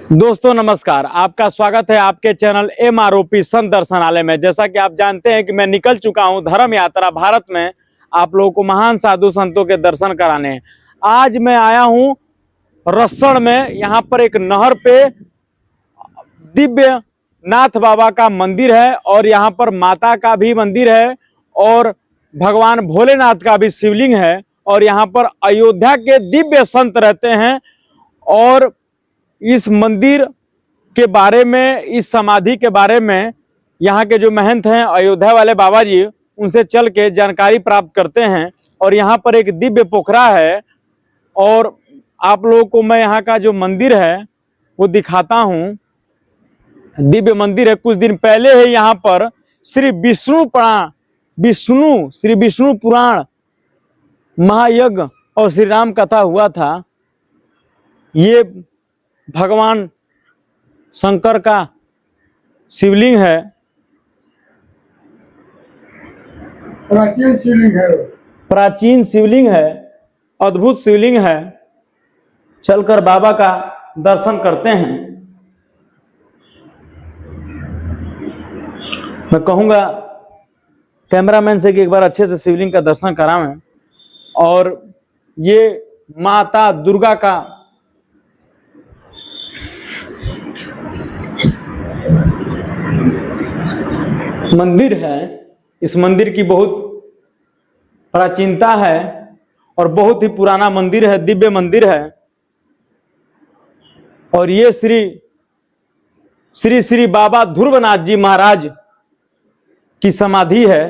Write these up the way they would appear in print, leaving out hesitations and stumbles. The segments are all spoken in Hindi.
दोस्तों नमस्कार, आपका स्वागत है आपके चैनल MROP संत दर्शनालय में। जैसा कि आप जानते हैं कि मैं निकल चुका हूं धर्म यात्रा भारत में आप लोगों को महान साधु संतों के दर्शन कराने। आज मैं आया हूं रसड़ में। यहां पर एक नहर पे दिव्य नाथ बाबा का मंदिर है और यहां पर माता का भी मंदिर है और भगवान भोलेनाथ का भी शिवलिंग है। और यहां पर अयोध्या के दिव्य संत रहते हैं और इस मंदिर के बारे में, इस समाधि के बारे में यहाँ के जो महंत हैं अयोध्या वाले बाबा जी, उनसे चल के जानकारी प्राप्त करते हैं। और यहाँ पर एक दिव्य पोखरा है और आप लोगों को मैं यहाँ का जो मंदिर है वो दिखाता हूँ। दिव्य मंदिर है। कुछ दिन पहले है यहाँ पर श्री विष्णु पुराण महायज्ञ और श्री राम कथा हुआ था। ये भगवान शंकर का शिवलिंग है, प्राचीन शिवलिंग है, अद्भुत शिवलिंग है। चलकर बाबा का दर्शन करते हैं। मैं कहूँगा कैमरामैन से कि एक बार अच्छे से शिवलिंग का दर्शन करावें। और ये माता दुर्गा का मंदिर है। इस मंदिर की बहुत प्राचीनता है और बहुत ही पुराना मंदिर है, दिव्य मंदिर है। और ये श्री बाबा ध्रुवनाथ जी महाराज की समाधि है।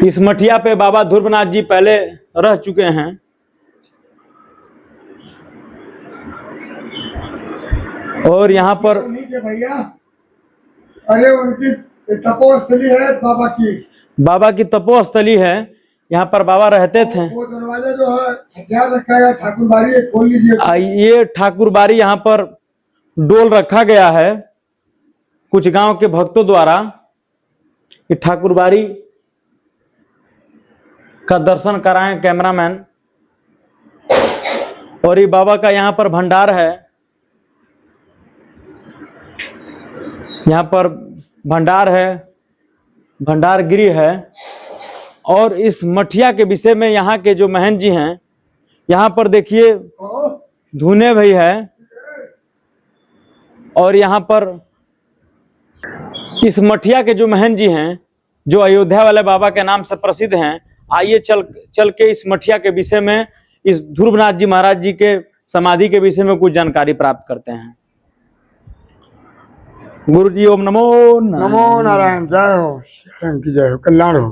इस मठिया पे बाबा ध्रुवनाथ जी पहले रह चुके हैं। और यहाँ पर भैया, अरे उनकी तपोस्थली है, बाबा की तपोस्थली है। यहाँ पर बाबा रहते थे। वो दरवाजा जो है हथियार रखा है, ठाकुरबाड़ी खोल लीजिए। ये ठाकुरबाड़ी यहाँ पर डोल रखा गया है कुछ गांव के भक्तों द्वारा। ये ठाकुरबाड़ी का दर्शन कराएं कैमरामैन। और ये बाबा का यहाँ पर भंडार है। यहाँ पर भंडार है, भंडार गृह है। और इस मठिया के विषय में यहाँ के जो महंत जी हैं, यहाँ पर देखिए धुने भी है। और यहाँ पर इस मठिया के जो महंत जी हैं, जो अयोध्या वाले बाबा के नाम से प्रसिद्ध हैं, आइए चल के इस मठिया के विषय में, इस ध्रुवनाथ जी महाराज जी के समाधि के विषय में कुछ जानकारी प्राप्त करते हैं। गुरु जी ओम नमो नारायण। जय हो, शरण की जय हो, कल्याण हो।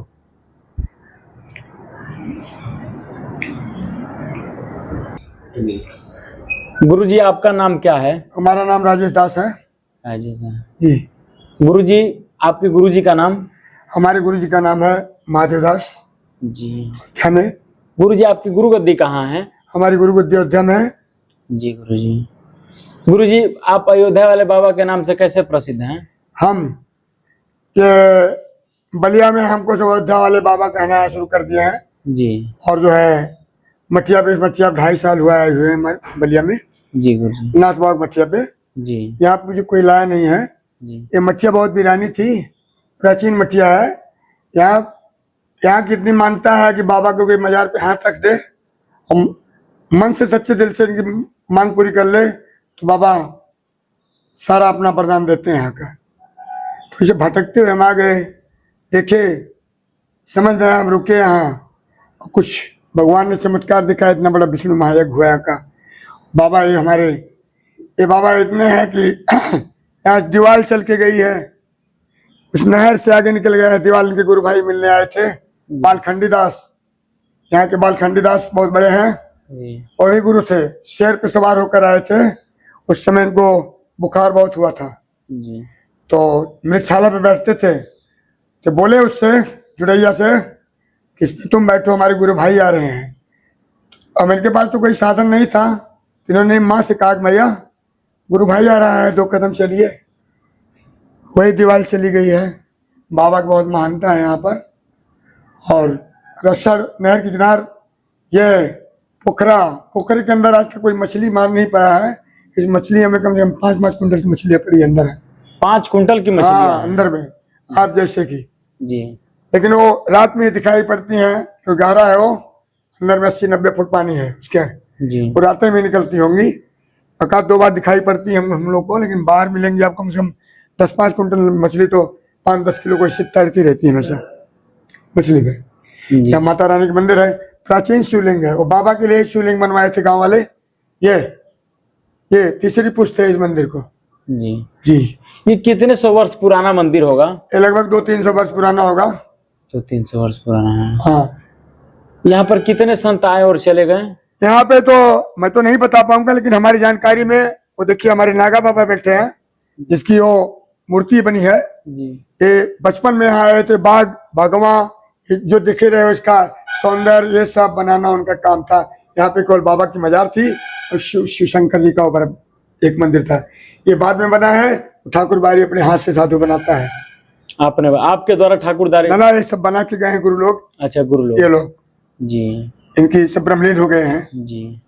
गुरु जी आपका नाम क्या है? हमारा नाम राजेश दास है। राजेश है जी। गुरु जी, आपके गुरु जी का नाम? हमारे गुरु जी का नाम है महादेव दास जी। अयोध्या में। गुरु जी आपकी गुरु गद्दी कहाँ है? हमारी गुरु गद्दी अयोध्या में है। जी गुरु जी। गुरु जी, आप अयोध्या वाले बाबा के नाम से कैसे प्रसिद्ध हैं? हम ये बलिया में हमको सब अयोध्या वाले बाबा कहना शुरू कर दिए हैं जी। और जो है मठिया पे 2.5 साल हुआ है हुए हमारे बलिया में। जी गुरु जी। नाथ बाबा मठिया पे जी। यहाँ पे मुझे कोई लाया नहीं है जी। ये मठिया बहुत वीरानी थी, प्राचीन मठिया है। यहाँ कितनी मानता है कि बाबा को कोई मजार पे हाथ रख दे और मन से सच्चे दिल से इनकी मांग पूरी कर ले तो बाबा सारा अपना वरदान देते हैं यहाँ का। तो इसे भटकते हुए हम आ गए, देखे, समझ में हम रुके यहाँ। कुछ भगवान ने चमत्कार दिखाया, इतना बड़ा विष्णु महायज्ञ हुआ यहाँ का। बाबा ये बाबा इतने हैं कि यहाँ दीवार चल के गई है, उस नहर से आगे निकल गया है। दीवार इनके गुरु भाई मिलने आए थे, बालखंडी दास। यहाँ के बालखंडी दास बहुत बड़े हैं और ही गुरु थे। शेर पे सवार होकर आए थे। उस समय इनको बुखार बहुत हुआ था जी। तो मृगशाला पे बैठते थे तो बोले उससे जुड़ैया से कि इस पे तुम बैठो, हमारे गुरु भाई आ रहे हैं। अब इनके पास तो कोई साधन नहीं था। इन्होंने माँ से कहा मैया गुरु भाई आ रहा है, 2 कदम चलिए। वही दीवार चली गई है। बाबा की बहुत महानता है यहाँ पर। और रसड़ नहर के किनार ये पोखरा, पोखरे के अंदर आज तक कोई मछली मार नहीं पाया है। इस मछली हमें कम से कम 5-5 कुंटल की मछलियां पड़ी अंदर है। 5 कुंटल की मछली हाँ, अंदर में आप जैसे की, जी। लेकिन वो रात में दिखाई पड़ती हैं। जो गहरा है वो अंदर में 80-90 फुट पानी है उसके, जी वो रातें में निकलती होंगी। एक 2 बार दिखाई पड़ती है हम लोग को, लेकिन बाहर मिलेंगी आपको कम से कम 10-5 कुंटल मछली तो 5-10 किलो को तैरती रहती है हमेशा मछली में। जी यहाँ माता रानी का मंदिर है, प्राचीन शिवलिंग है। वो बाबा के लिए शिवलिंग बनवाए थे गांव वाले। ये तीसरी पुश्त है इस मंदिर को। जी। जी, ये कितने सौ वर्ष पुराना मंदिर होगा? ये लगभग 200-300 वर्ष पुराना होगा। तो 300 वर्ष पुराना है। हाँ, यहाँ पर कितने संत आए और चले गए? यहाँ पे तो मैं तो नहीं बता पाऊंगा, लेकिन हमारी जानकारी में वो देखिए हमारे नागा बाबा बैठे हैं, जिसकी वो मूर्ति बनी है। जी ये बचपन में यहाँ आए थे, बाघ भगवान जो दिखे रहे उसका सौंदर्य ये सब बनाना उनका काम था। यहाँ पे केवल बाबा की मजार थी और शिव शंकर जी का ऊपर एक मंदिर था। ये बाद में बना है। ठाकुर बारी अपने हाथ से साधु बनाता है। आपके द्वारा ठाकुरदारी? ना, ये सब बना के गए हैं गुरु लोग। अच्छा, गुरु लोग। ये लोग जी, इनकी सब ब्रह्मलीन हो गए हैं। जी।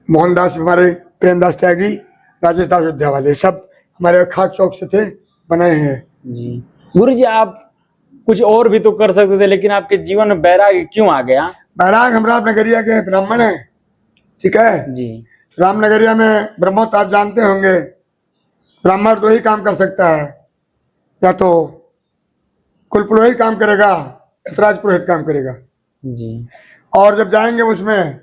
मोहनदास हमारे, प्रेमदास त्यागी, राजेश दास अयोध्या वाले सब हमारे खाक चौक से थे, बनाए हैं। जी गुरु जी, आप कुछ और भी तो कर सकते थे, लेकिन आपके जीवन में बैराग क्यों आ गया? बैराग, हम रामनगरिया के ब्राह्मण हैं, ठीक है जी। रामनगरिया में ब्रह्मोत्त आप जानते होंगे। ब्राह्मण 2 ही काम कर सकता है, या तो कुलपुरोहित काम करेगा, यतराज पुरोहित काम करेगा। जी। और जब जाएंगे उसमें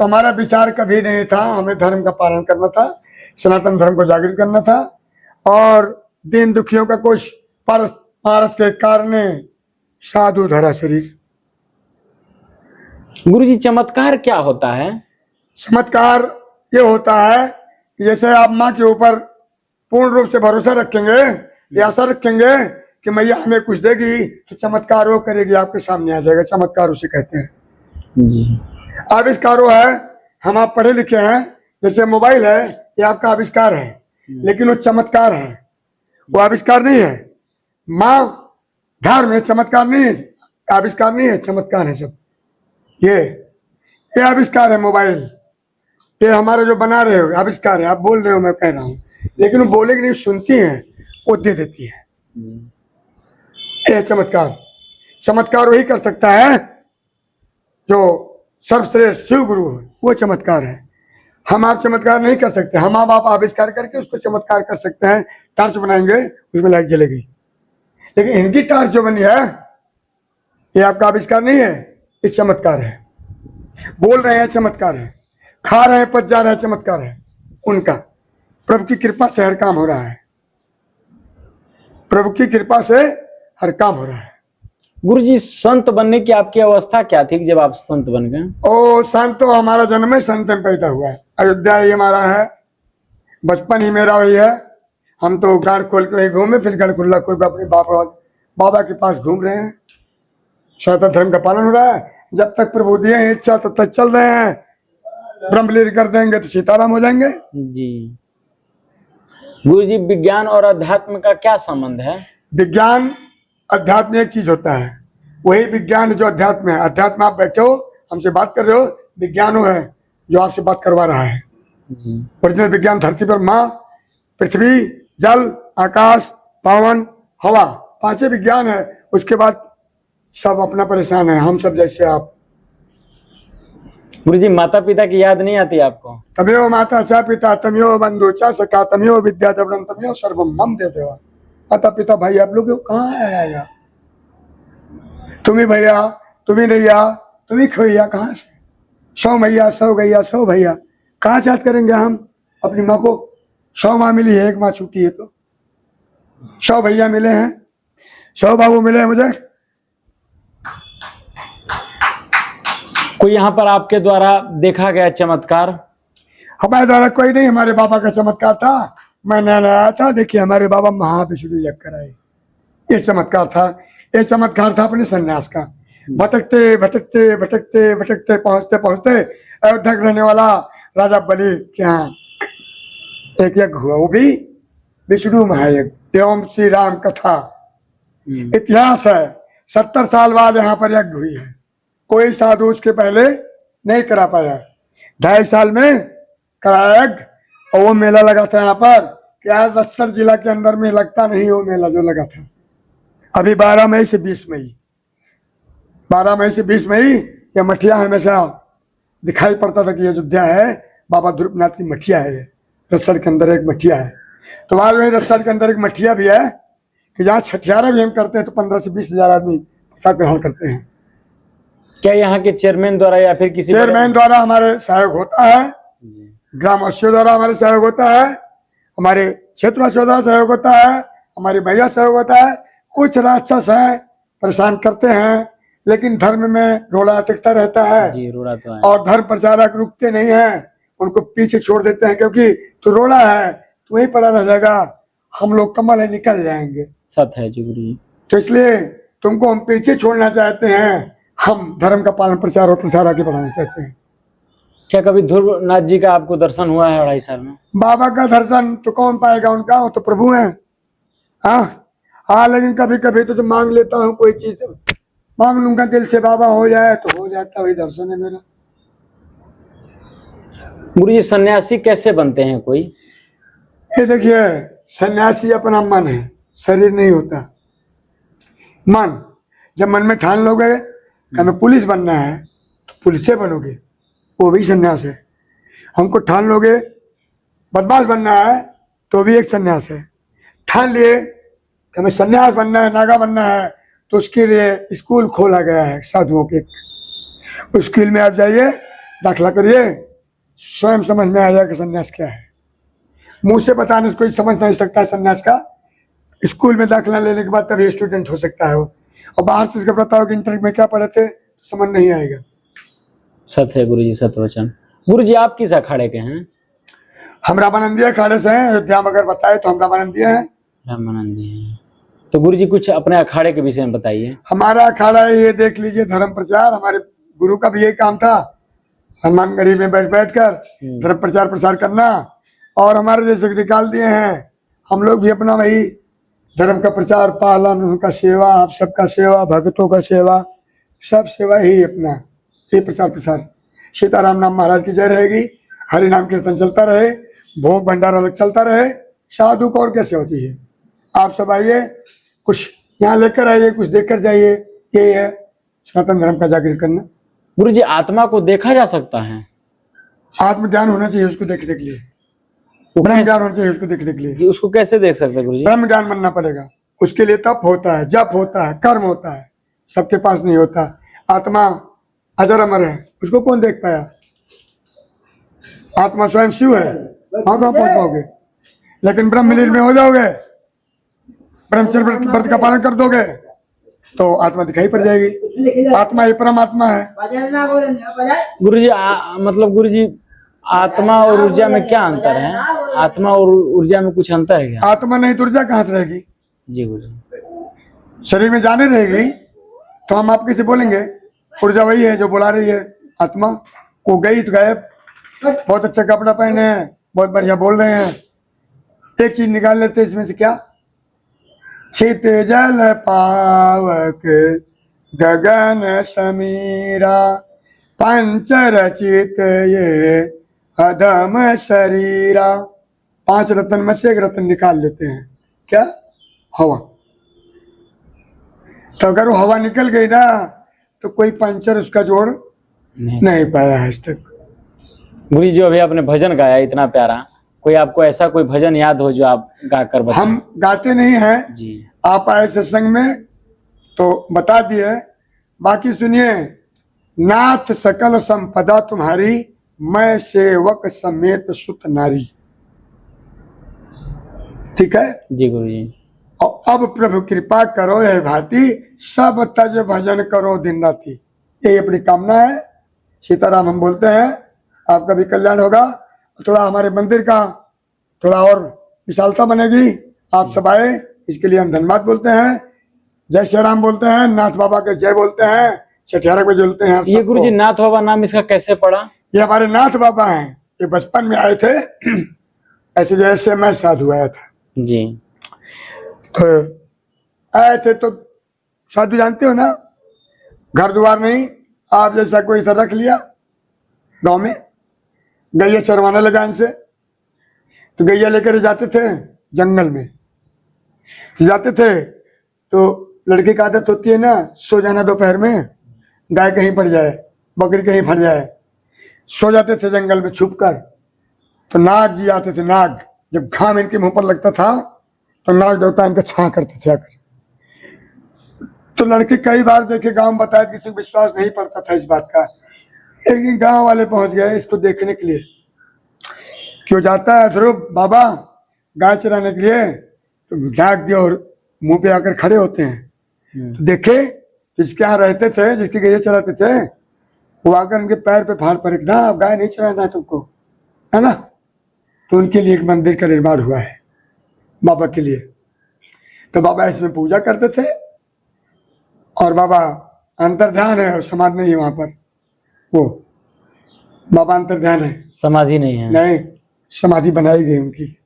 तो हमारा विचार कभी नहीं था। हमें धर्म का पालन करना था, सनातन धर्म को जागृत करना था, और दीन दुखियों का कुछ पारस के कारण साधु धरा शरीर। गुरु जी, चमत्कार क्या होता है? चमत्कार ये होता है कि जैसे आप माँ के ऊपर पूर्ण रूप से भरोसा रखेंगे, या आशा रखेंगे कि मैया हमें कुछ देगी, तो चमत्कार वो करेगी, आपके सामने आ जाएगा। चमत्कार उसे कहते हैं। जी। आविष्कार वो है, हम आप पढ़े लिखे हैं, जैसे मोबाइल है, ये आपका आविष्कार है, लेकिन वो चमत्कार है, वो आविष्कार नहीं है। माँ घर में चमत्कार नहीं है, आविष्कार नहीं है, चमत्कार है सब। ये आविष्कार है मोबाइल, ये हमारे जो बना रहे हो आविष्कार है। आप बोल रहे हो, मैं कह रहा हूँ, लेकिन वो बोलेगी नहीं, सुनती है, वो दे देती है। ये चमत्कार, चमत्कार वही कर सकता है जो सर्वश्रेष्ठ शिव गुरु है, वो चमत्कार है। हम आप चमत्कार नहीं कर सकते। हम आप आविष्कार करके उसको चमत्कार कर सकते हैं। टार्च बनाएंगे, उसमें लाइट जलेगी, लेकिन इनकी टार्च जो बनी है, ये आपका आविष्कार नहीं है, ये चमत्कार है। बोल रहे हैं, चमत्कार है। खा रहे हैं, पच जा रहे हैं, चमत्कार है उनका। प्रभु की कृपा से हर काम हो रहा है, प्रभु की कृपा से हर काम हो रहा है। गुरु जी, संत बनने की आपकी अवस्था क्या थी जब आप संत बन गए? ओ संत तो हमारा जन्म में संत में पैदा हुआ है। अयोध्या ही हमारा है, बचपन ही मेरा वही है। हम तो गाड़ खोल के वही घूमे, फिर गढ़कुल्ला खोल के अपने बाबा के पास घूम रहे हैं। सनातन धर्म का पालन हो रहा है। जब तक प्रभु दिए हैं इच्छा, तब तक चल रहे हैं। ब्रह्मलीन कर देंगे तो सीताराम हो जाएंगे। जी। गुरु जी, विज्ञान और अध्यात्म का क्या संबंध है? विज्ञान अध्यात्म एक चीज होता है, वही विज्ञान जो अध्यात्म है। अध्यात्म आप बैठे हो, हमसे बात कर रहे हो, विज्ञान वो है जो आपसे बात करवा रहा है। ओरिजिनल विज्ञान धरती पर माँ, पृथ्वी, जल, आकाश, पवन, हवा, 5 विज्ञान है। उसके बाद सब अपना परेशान है, हम सब जैसे आप। गुरु जी, माता पिता की याद नहीं आती आपको? तमेव माता चा पिता तमेव बंधु चा सखा तमेव विद्या द्रविणम तमेव सर्वम मम देव। माता पिता भाई आप लोग कहाँ आया? तुम्ही भैया, तुम्ही नैया, तुम्ही खैया, कहाँ से? 100 मैया, 100 गैया, 100 भैया, कहाँ से याद करेंगे हम अपनी माँ को? 100 माँ मिली है, 1 माँ छूटी है, तो 100 भैया मिले हैं, 100 बाबू मिले हैं मुझे। कोई यहाँ पर आपके द्वारा देखा गया चमत्कार? हमारे द्वारा कोई नहीं, हमारे बाबा का चमत्कार था। मैं नया आया था, देखिए हमारे बाबा महाविष्णु जग कर आए, ये चमत्कार था। ये चमत्कार था अपने सन्यास का। भटकते भटकते भटकते भटकते पहुंचते पहुंचते अयोध्या रहने वाला राजा बलि के यहाँ एक यज्ञ हुआ, वो भी विष्णु महायज्ञ एवं श्री राम कथा। इतिहास है, 70 साल बाद यहाँ पर यज्ञ हुई है। कोई साधु उसके पहले नहीं करा पाया। 2.5 साल में कराया एक्ट। और वो मेला लगा था यहाँ पर, क्या बक्सर जिला के अंदर में लगता नहीं वो मेला जो लगा था। अभी 12 मई से 20 मई, 12 मई से 20 मई ये मठिया हमेशा दिखाई पड़ता था कि ये अयोध्या है, बाबा ध्रुवनाथ की मठिया है। ये रसड़ के अंदर एक मठिया है। तो वहां वही रसड़ के अंदर एक मठिया भी है कि जहाँ छठियारा भी हम करते हैं तो 15 से 20 हजार आदमी साथ ग्रहण करते हैं। क्या यहाँ के चेयरमैन द्वारा या फिर किसी चेयरमैन द्वारा हमारे सहयोग होता है, ग्रामवासियों द्वारा हमारे सहयोग होता है, हमारे क्षेत्रवासियों द्वारा सहयोग होता है, हमारी भैया सहयोग होता है। कुछ राक्षस है परेशान करते हैं, लेकिन धर्म में रोड़ा अटकता रहता है जी, रोड़ा तो है। और धर्म प्रचारक रुकते नहीं हैं, उनको पीछे छोड़ देते हैं, क्योंकि तू रोड़ा है तू वहीं पड़ा रह जाएगा, हम लोग कमल है निकल जाएंगे। सत्य है जी गुरु जी। तो इसलिए तुमको हम पीछे छोड़ना चाहते हैं, हम धर्म का पालन प्रचार और प्रसार आगे बढ़ाना चाहते हैं। क्या कभी ध्रुवनाथ जी का आपको दर्शन हुआ है 2.5 साल में? बाबा का दर्शन तो कौन पाएगा, उनका वो तो प्रभु है। हाँ, लेकिन कभी कभी तो मांग लेता हूँ, कोई चीज मांग लूंगा दिल से, बाबा हो जाए तो हो जाता, वही दर्शन है मेरा। गुरु जी सन्यासी कैसे बनते हैं कोई? ये देखिए, सन्यासी अपना मन है, शरीर नहीं होता। मन, जब मन में ठान लोगे कि हमें पुलिस बनना है तो पुलिस से बनोगे, वो भी सन्यास है। हमको ठान लोगे बदमाश बनना है तो भी एक सन्यास है। ठान लिए कि हमें सन्यास बनना है, नागा बनना है, तो उसके लिए स्कूल खोला गया है साधुओं के। उस स्कूल में आप जाइए, दाखिला करिए, स्वयं समझ में आ जाएगा कि सन्यास क्या है। मुंह से बताने से कोई समझ नहीं सकता है सन्यास का, स्कूल में दाखिला लेने के बाद तभी स्टूडेंट हो सकता है वो। और बाहर से इसका बताओ कि इंटर में क्या पढ़े थे तो समझ नहीं आएगा। सत्य है गुरु जी, सत्य वचन। गुरु जी आप किस अखाड़े के हैं? हम रामानंदी अखाड़े से हैं। अयोध्या में अगर बताए तो हम रामानंदी हैं। रामानंदी हैं। तो गुरु जी कुछ अपने अखाड़े के विषय में बताइए। हमारा अखाड़ा ये देख लीजिए, धर्म प्रचार। हमारे गुरु का भी यही काम था, हनुमान गढ़ी में बैठ कर धर्म प्रचार प्रसार करना। और हमारे जैसे निकाल दिए हैं, हम लोग भी अपना वही धर्म का प्रचार पालन, उनका सेवा, आप सबका सेवा, भक्तों का सेवा, सब सेवा ही अपना ये प्रचार प्रसार। सीताराम नाम महाराज की जय रहेगी, हरि नाम कीर्तन चलता रहे, भोग भंडारा अलग चलता रहे। साधु को और क्या सेवा चाहिए? आप सब आइए, कुछ यहाँ लेकर आइए, कुछ देख कर जाइए। ये है सनातन धर्म का जागृत करना। गुरु जी आत्मा को देखा जा सकता है? आत्म ज्ञान होना चाहिए उसको देखने के लिए, ब्रह्म ज्ञान होना चाहिए उसको देखने के लिए। जी, उसको कैसे देख सकते हैं गुरु जी? ब्रह्म ज्ञान बनना पड़ेगा उसके लिए। तप होता है, जप होता है, कर्म होता है, सबके पास नहीं होता। आत्मा अजर अमर है, उसको कौन देख पाया? आत्मा स्वयं शिव है, वहां कहाँ पहुंच पाओगे? लेकिन ब्रह्म लीन में हो जाओगे, ब्रह्मचर्य व्रत का पालन कर दोगे तो आत्मा दिखाई पड़ जाएगी। आत्मा ही परमात्मा है। गुरु जी मतलब गुरु जी आत्मा और ऊर्जा में क्या अंतर है? आत्मा और ऊर्जा में कुछ अंतर है क्या? आत्मा नहीं तो ऊर्जा कहाँ से रहेगी? जी गुरु जी। शरीर में जाने रहेगी तो हम आप किसे बोलेंगे? ऊर्जा वही है जो बुला रही है। आत्मा वो गई तो गायब। बहुत अच्छा कपड़ा पहने हैं, बहुत बढ़िया बोल रहे हैं, एक चीज निकाल लेते इसमें से, क्या? चित जल पावक गगन समीरा, पंच रचित ये अधम शरीरा। 5 रत्न में से एक रत्न निकाल लेते हैं, क्या? हवा। तो अगर वो हवा निकल गई ना तो कोई पंचर उसका जोड़ नहीं पाया है आज तक। गुरु जी अभी आपने भजन गाया इतना प्यारा, कोई आपको ऐसा कोई भजन याद हो जो आप गा कर बताएं? हम गाते नहीं हैं जी। आप आए सत्संग में तो बता दिए, बाकी सुनिए। नाथ सकल संपदा तुम्हारी, मैं सेवक समेत सुत नारी। ठीक है जी गुरु जी। और अब प्रभु कृपा करो है भांति, सब तज भजन करो दिन राति। यही अपनी कामना है। सीताराम हम बोलते हैं, आपका भी कल्याण होगा। थोड़ा हमारे मंदिर का थोड़ा और विशालता बनेगी। आप सब आए इसके लिए हम धन्यवाद बोलते हैं। जय श्री राम बोलते हैं, नाथ बाबा के जय बोलते हैं, छठियारा पे बोलते हैं। ये गुरु जी नाथ बाबा नाम इसका कैसे पड़ा? ये हमारे नाथ बाबा हैं, ये बचपन में आए थे ऐसे जैसे मैं साधु आया था जी। तो आए थे तो साधु जानते हो ना, घर द्वार नहीं, आप जैसा कोई इधर रख लिया गांव में, गैया चरवाने लगा इनसे। तो गैया लेकर जाते थे जंगल में, जाते थे तो लड़के की आदत होती है ना सो जाना दोपहर में, गाय कहीं पड़ जाए, बकरी कहीं फट जाए, सो जाते थे जंगल में छुप कर। तो नाग जी आते थे, नाग जब घाम इनके मुंह पर लगता था तो नाग देवता इनका छा करते थे आकर। तो लड़के कई बार देखे, गांव में बताया, किसी को विश्वास नहीं पड़ता था इस बात का। एक दिन गांव वाले पहुंच गए इसको देखने के लिए, क्यों जाता है ध्रुव बाबा गाय चराने के लिए, तो नाग जी और मुंह पे आकर खड़े होते हैं। तो देखे जिसके यहाँ रहते थे, जिसकी गैया चराते थे, वो आकर उनके पैर पे फाड़ पड़े, ना अब गाय नहीं चराना है तुमको, है ना। तो उनके लिए एक मंदिर का निर्माण हुआ है बाबा के लिए। तो बाबा इसमें पूजा करते थे और बाबा अंतर्ध्यान है और समाधि नहीं है वहां पर, वो बाबा अंतर्ध्यान है, समाधि नहीं है। नहीं, समाधि बनाई गई उनकी,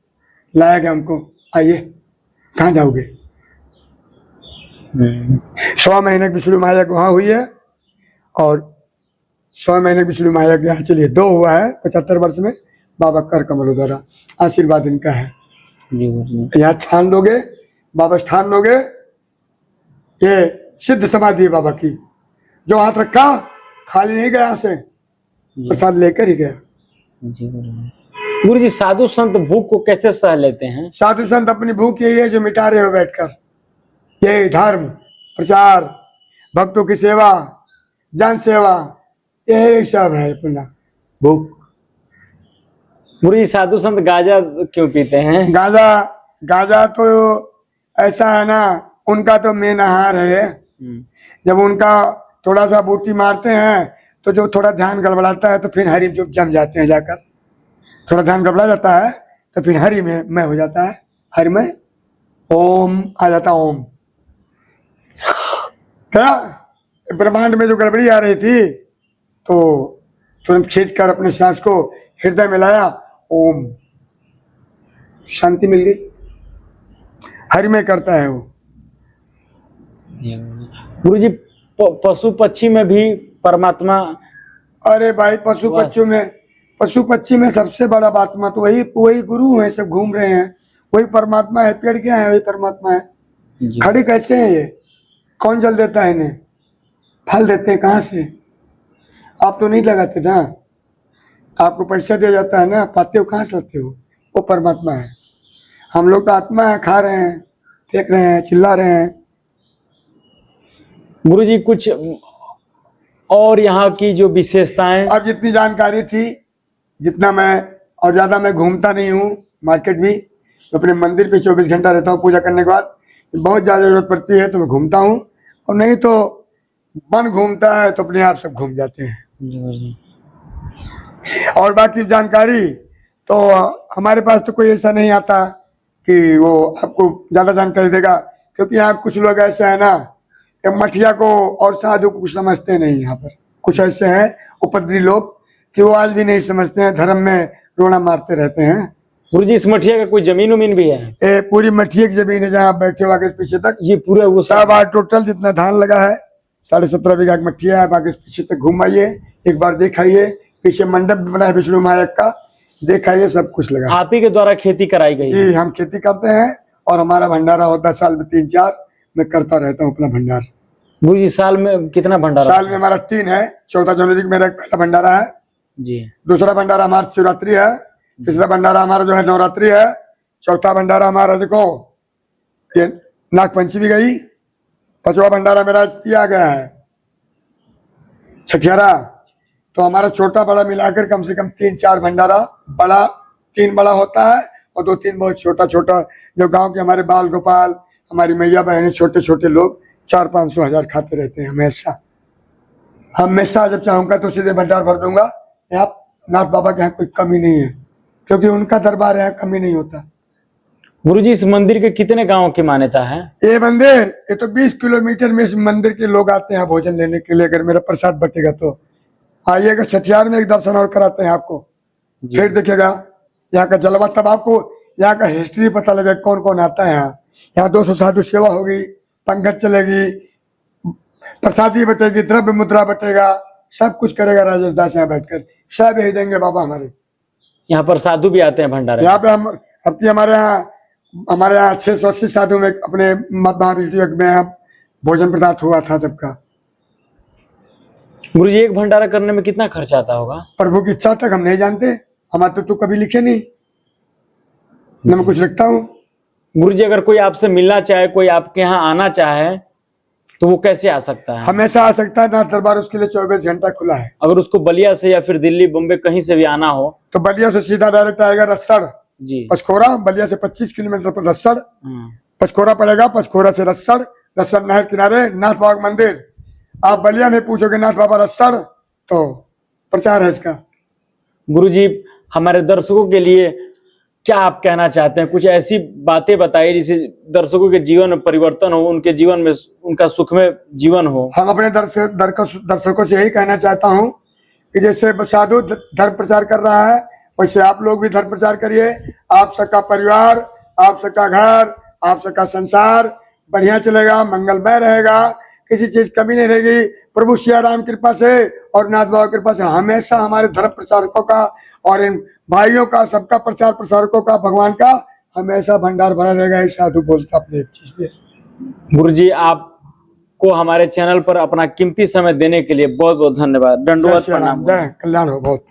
लाया गया हमको, आइए कहाँ जाओगे। 100 महीने की विष्णु माया वहां हुई है और 100 महीने की विष्णु माया के यहाँ चलिए 2 हुआ है 75 वर्ष में। बाबा कर कमल द्वारा आशीर्वाद इनका है। यहाँ ठान लोगे, बाबा ठान लोगे, ये सिद्ध समाधि है बाबा की। जो हाथ रखा खाली नहीं गया, से प्रसाद लेकर ही गया। गुरु जी, साधु संत भूख को कैसे सह लेते हैं? साधु संत अपनी भूख यही है जो मिटा रहे हो बैठकर, यही धर्म प्रचार, भक्तों की सेवा, जन सेवा, यही सब है अपना भूख। गुरु जी, साधु संत गांजा क्यों पीते हैं? गांजा तो ऐसा है ना, उनका तो मेन आहार है। जब उनका थोड़ा सा बूटी मारते हैं तो जो थोड़ा ध्यान गड़बड़ाता है तो फिर हरि जो जम जाते हैं, जाकर थोड़ा ध्यान गड़बड़ा जाता है तो फिर हरि में मैं हो जाता है, हरि में ओम आ जाता, ओम। क्या ब्रह्मांड में जो गड़बड़ी आ रही थी तो तुरंत खींचकर अपने सांस को हृदय में लाया, ओम, शांति मिल गई, हरि में करता है वो। गुरु जी, पशु पक्षी में भी परमात्मा? अरे भाई पशु पक्षी में सबसे बड़ा आत्मा तो वही गुरु है, सब घूम रहे हैं, वही परमात्मा है। पेड़ क्या है? वही परमात्मा है। खड़े कैसे हैं ये? कौन जल देता है इन्हें? फल देते हैं कहाँ से? आप तो नहीं लगाते ना, आपको पैसा दिया जाता है ना, पाते हो कहाँ से लाते हो? वो परमात्मा है। हम लोग तो आत्मा है, खा रहे हैं, फेंक रहे हैं, चिल्ला रहे हैं। गुरु जी, कुछ और यहाँ की जो विशेषताएं? अब जितनी जानकारी थी, जितना मैं, और ज्यादा मैं घूमता नहीं हूँ मार्केट भी, तो अपने मंदिर पे 24 घंटा रहता हूँ पूजा करने के बाद। बहुत ज्यादा जरूरत पड़ती है तो मैं घूमता हूँ, और नहीं तो मन घूमता है तो अपने आप सब घूम जाते हैं। और बाकी जानकारी तो हमारे पास तो कोई ऐसा नहीं आता कि वो आपको ज्यादा जानकारी देगा, क्योंकि यहाँ कुछ लोग ऐसे है ना कि मठिया को और साधु को कुछ समझते नहीं। यहाँ पर कुछ ऐसे हैं उपद्रवी लोग कि वो आज भी नहीं समझते हैं, धर्म में रोना मारते रहते हैं। गुरु जी, इस मठिया का कोई जमीन उमीन भी है? पूरी मठिया की जमीन है, जहाँ आप बैठे हो आगे पीछे तक, ये पूरा वो सब आज टोटल जितना धान लगा है 17.5 बीघा की मठिया है। आगे पीछे तक घूम आइए, एक बार देखाइए, पीछे मंडप भी बना है विष्णु माया का, देखाइए, सब कुछ लगा। आप ही के द्वारा खेती कराई गई? जी, हम खेती करते हैं और हमारा भंडारा होता है साल में 3-4, मैं करता रहता हूँ अपना भंडार। गुरु जी, साल में कितना भंडारा? साल में हमारा 3 है। 14 जनवरी को मेरा पहला भंडारा है जी, दूसरा दूसरा भंडारा हमारा शिवरात्रि है, तीसरा भंडारा हमारा जो है नवरात्रि है, चौथा भंडारा हमारा देखो ये नागपंचमी गई, 5वां भंडारा मेरा ये आ गया है छठियारा। तो हमारा छोटा बड़ा मिलाकर कम से कम 3-4 भंडारा, बड़ा 3 बड़ा होता है और 2-3 बहुत छोटा छोटा, जो गांव के हमारे बाल गोपाल, हमारी मैया बहनें, छोटे छोटे लोग 400-500 हजार खाते रहते हैं हमेशा। जब चाहूंगा तो सीधे भंडार भर दूंगा। यहाँ नाथ बाबा के यहाँ कोई कमी नहीं है, क्योंकि उनका दरबार है, कमी नहीं होता। गुरु जी, इस मंदिर के कितने गांव की मान्यता है? ये मंदिर, ये तो 20 किलोमीटर में इस मंदिर के लोग आते हैं भोजन लेने के लिए। अगर मेरा प्रसाद बटेगा तो आइएगा, छठियार में एक दर्शन और कराते हैं आपको, फिर देखिएगा यहाँ का जलवा, तब आपको यहाँ का हिस्ट्री पता लगेगा कौन कौन आता है यहाँ 200 साधु सेवा होगी, पंगत चलेगी, प्रसादी बटेगी, द्रव्य मुद्रा बटेगा, सब कुछ करेगा राजेश दास यहाँ बैठकर, सब यही देंगे बाबा हमारे। यहाँ पर साधु भी आते हैं भंडारे? यहाँ पे हम अब की हमारे यहाँ 680 साधु में अपने महाभिषेक में यहाँ भोजन पदार्थ हुआ था सबका। गुरु जी, एक भंडारा करने में कितना खर्चा आता होगा? प्रभु की इच्छा तक हम नहीं जानते, हमारे तो कभी लिखे नहीं, न मैं कुछ लिखता हूँ। गुरु जी, अगर कोई आपसे मिलना चाहे, कोई आपके यहाँ आना चाहे, तो वो कैसे आ सकता है? हमेशा आ सकता है, नाथ दरबार उसके लिए 24 घंटा खुला है। अगर उसको बलिया से या फिर दिल्ली बॉम्बे कहीं से भी आना हो तो बलिया से सीधा डायरेक्ट आएगा रसड़ जी। पचखोरा, बलिया से 25 किलोमीटर पर रसड़ पचखोरा पड़ेगा, पचखोरा से रसड़ नहर किनारे नाथ बाबा मंदिर। आप बलिया में पूछोगे नाथ बाबा रसड़ तो प्रचार है इसका। गुरु जी, हमारे दर्शकों के लिए क्या आप कहना चाहते हैं? कुछ ऐसी बातें बताइए जिससे दर्शकों के जीवन में परिवर्तन हो, उनके जीवन में उनका सुखमय जीवन हो। हम अपने दर्शकों से यही कहना चाहता हूँ कि जैसे साधु धर्म प्रचार कर रहा है, वैसे आप लोग भी धर्म प्रचार करिए। आप सबका परिवार, आप सबका घर, आप सबका संसार बढ़िया चलेगा, मंगलमय रहेगा, किसी चीज कमी नहीं रहेगी। प्रभु सिया राम कृपा से और नाथ बाबा कृपा से हमेशा हमारे धर्म प्रचारकों का और इन भाइयों का, सबका प्रचार प्रसारकों का, भगवान का हमेशा भंडार भरा रहेगा। एक साधु बोलता अपने एक चीज में। गुरु जी, आपको हमारे चैनल पर अपना कीमती समय देने के लिए बहुत बहुत धन्यवाद। दंडवत प्रणाम। जय कल्याण हो बहुत।